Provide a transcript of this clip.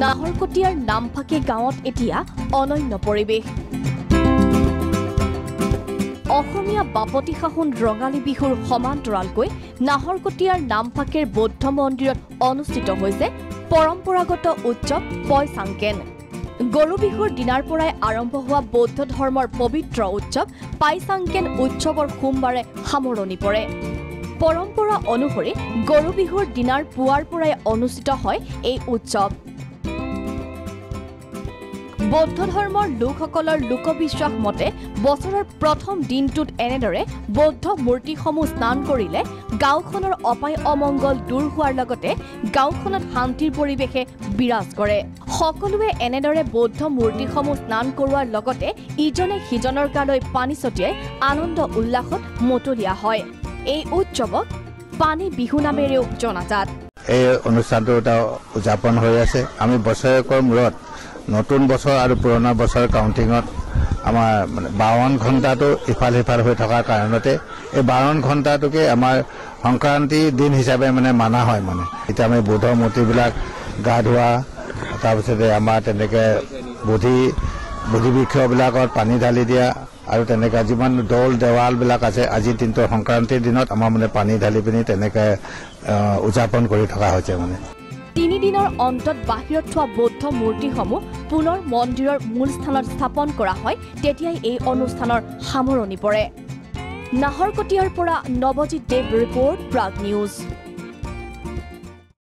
নাহৰকটীয়াৰ নামফাকে গাঁৱত এতিয়া অনন্য পৰিৱেশ। অসমীয়া বাপতি সাহোন ৰঙালী বিহুৰ সমান্তৰালকৈ নাহৰকটীয়াৰ নামফাকেৰ বৌদ্ধ মন্দিৰত অনুষ্ঠিত হৈছে পৰম্পৰাগত উৎসৱ পয়চাংকেন। গৰু বিহুৰ দিনাৰ পৰাই আৰম্ভ হোৱা বৌদ্ধ ধৰ্মৰ পবিত্ৰ উৎসৱ পাইচাংকেন উৎসৱৰ সোমবাৰে সামৰণি পৰে। পৰম্পৰা অনুসৰি গৰু বিহুৰ দিনাৰ পুৱাৰ পৰাই অনুষ্ঠিত হয় এই উৎসৱ। বৌদ্ধ ধৰ্মৰ লোকসকলৰ লোকবিশ্বাস মতে বছৰৰ প্ৰথম দিনটোত এনেদৰে বৌদ্ধ মূৰ্তিসমূহ স্নান কৰিলে গাঁওখনৰ অপায় অমংগল দূৰ হোৱাৰ লগতে গাঁওখনত শান্তিৰ পৰিৱেশে বিৰাজ কৰে। সকলোৱে এনেদৰে বৌদ্ধ মূৰ্তিসমূহ স্নান কৰোৱাৰ লগতে ইজনে সিজনৰ গালৈ পানী ছটিয়াই আনন্দ উল্লাসত মতলীয়া হয়। এই উৎসৱক পানী বিহু নামেৰেও জনাজাত। এই অনুষ্ঠানটো উদযাপন হৈ আছে। আমি বছৰেকৰ মূৰত নতুন বছৰ আৰু পুৰণা বছৰ কাউণ্টিঙত আমাৰ মানে 52 ঘণ্টাটো ইফাল সিফাল হৈ থকাৰ কাৰণতে এই 52 ঘণ্টাটোকে আমাৰ সংক্ৰান্তি দিন হিচাপে মানে মানা হয়। মানে এতিয়া আমি বৌদ্ধ মূৰ্তিবিলাক গা ধোৱা, তাৰপিছতে আমাৰ তেনেকৈ বোধি বৃক্ষবিলাকত পানী ঢালি দিয়া আৰু তেনেকৈ যিমান দৌল দেৱালবিলাক আছে আজিৰ দিনটো সংক্ৰান্তিৰ দিনত আমাৰ মানে পানী ঢালি পিনি তেনেকৈ উদযাপন কৰি থকা হৈছে। মানে 3 দিনৰ অন্তত বাহিৰত থোৱা বৌদ্ধ মূৰ্তিসমূহ পুনৰ মন্দিৰৰ মূল স্থানত স্থাপন কৰা হয়। তেতিয়াই এই অনুষ্ঠানৰ সামৰণি পৰে। নাহৰকটীয়াৰ পৰা নৱজিৎ দেৱ ৰিপৰ্ট, প্ৰাগ নিউজ।